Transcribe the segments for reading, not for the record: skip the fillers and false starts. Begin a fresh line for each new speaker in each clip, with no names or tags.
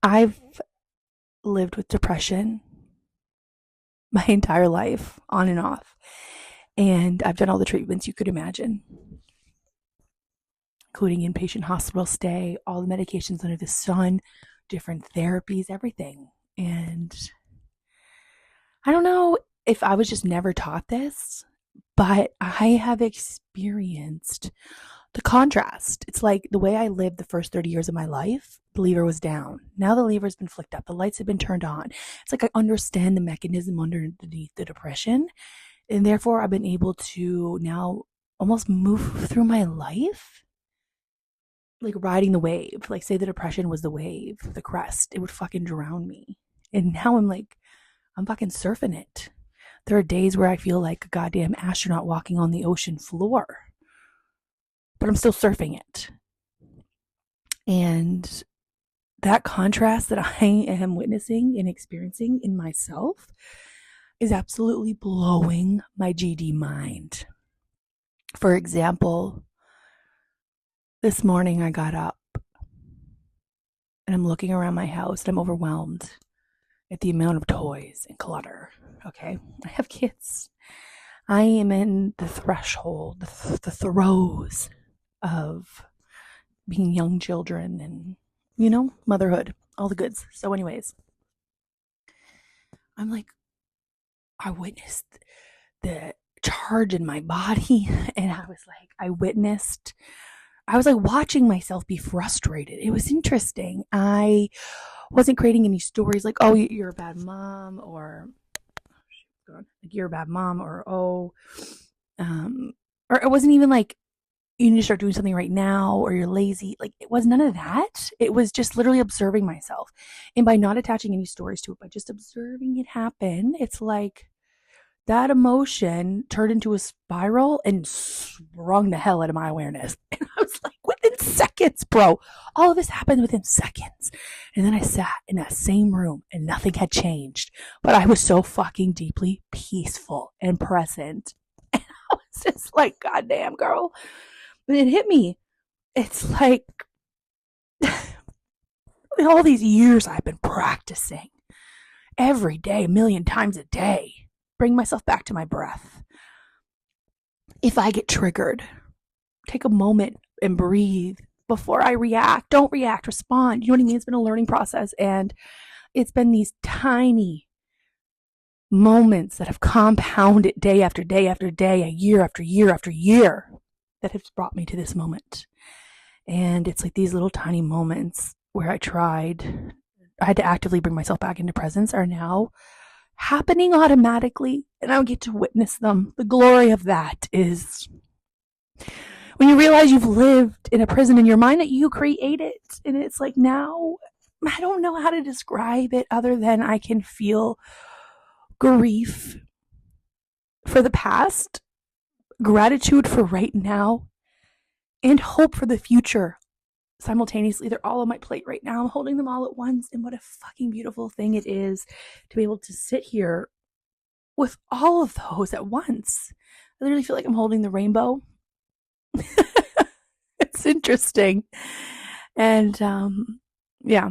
I've lived with depression my entire life, on and off. And I've done all the treatments you could imagine, including inpatient hospital stay, all the medications under the sun, different therapies, everything. And I don't know if I was just never taught this, but I have experienced the contrast. It's like the way I lived the first 30 years of my life, the lever was down. Now the lever's been flicked up. The lights have been turned on. It's like I understand the mechanism underneath the depression. And therefore, I've been able to now almost move through my life like riding the wave. Like, say the depression was the wave, the crest, it would fucking drown me. And now I'm fucking surfing it. There are days where I feel like a goddamn astronaut walking on the ocean floor, but I'm still surfing it. And that contrast that I am witnessing and experiencing in myself is absolutely blowing my GD mind. For example, this morning I got up and I'm looking around my house and I'm overwhelmed at the amount of toys and clutter. Okay, I have kids. I am in the threshold, the throes of being young children and, motherhood, all the goods. So anyways, I'm like, I witnessed the charge in my body and I was like watching myself be frustrated. It was interesting. I wasn't creating any stories like, oh, you're a bad mom, or you're a bad mom, or or it wasn't even like you need to start doing something right now, or you're lazy. Like, it was none of that. It was just literally observing myself. And by not attaching any stories to it, by just observing it happen, it's like that emotion turned into a spiral and sprung the hell out of my awareness. And I was like, within seconds, bro, all of this happened within seconds. And then I sat in that same room and nothing had changed, but I was so fucking deeply peaceful and present. And I was just like, goddamn, girl. But it hit me. It's like all these years I've been practicing every day, a million times a day, bring myself back to my breath. If I get triggered, take a moment and breathe before I react. Don't react, respond. You know what I mean? It's been a learning process, and it's been these tiny moments that have compounded day after day after day, a year after year after year, that have brought me to this moment. And it's like these little tiny moments where I had to actively bring myself back into presence, are now happening automatically, and I get to witness them. The glory of that is when you realize you've lived in a prison in your mind that you created. And it's like, now I don't know how to describe it other than I can feel grief for the past, gratitude for right now, and hope for the future simultaneously. They're all on my plate right now. I'm holding them all at once, and what a fucking beautiful thing it is to be able to sit here with all of those at once. I literally feel like I'm holding the rainbow. It's interesting. And yeah.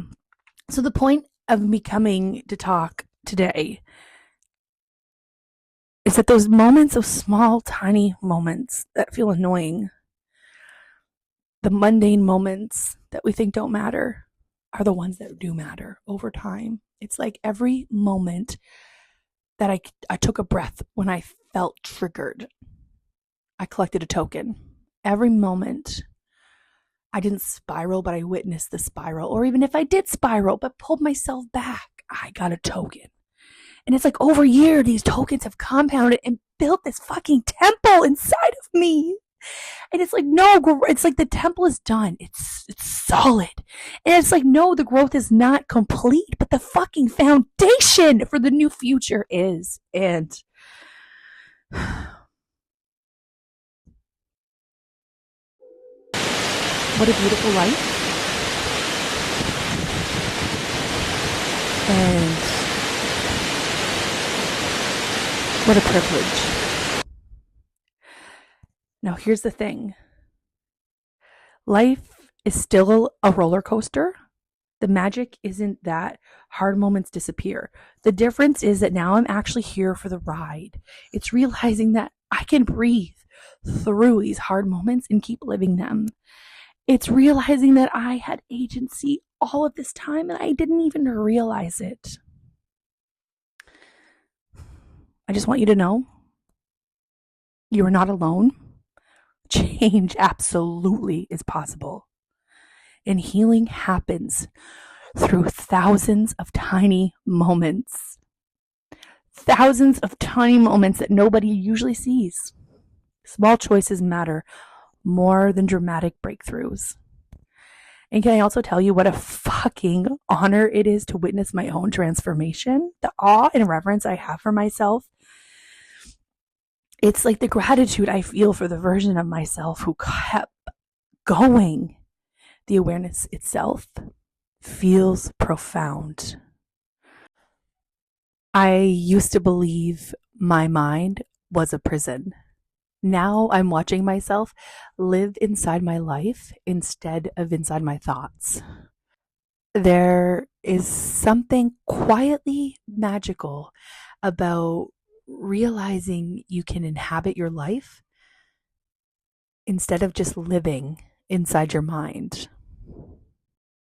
So the point of me coming to talk today is that those moments of small, tiny moments that feel annoying, the mundane moments that we think don't matter, are the ones that do matter over time. It's like every moment that I took a breath when I felt triggered, I collected a token. Every moment I didn't spiral, but I witnessed the spiral. Or even if I did spiral, but pulled myself back, I got a token. And it's like over year, these tokens have compounded and built this fucking temple inside of me. And it's like, no, it's like the temple is done. It's solid. And it's like, no, the growth is not complete, but the fucking foundation for the new future is. And what a beautiful life. And what a privilege. Now, here's the thing. Life is still a roller coaster The magic isn't that hard moments disappear. The difference is that now I'm actually here for the ride. It's realizing that I can breathe through these hard moments and keep living them. It's realizing that I had agency all of this time and I didn't even realize it. I just want you to know you are not alone. Change absolutely is possible. And healing happens through thousands of tiny moments. Thousands of tiny moments that nobody usually sees. Small choices matter more than dramatic breakthroughs. And can I also tell you what a fucking honor it is to witness my own transformation? The awe and reverence I have for myself. It's like the gratitude I feel for the version of myself who kept going. The awareness itself feels profound. I used to believe my mind was a prison. Now I'm watching myself live inside my life instead of inside my thoughts. There is something quietly magical about realizing you can inhabit your life instead of just living inside your mind.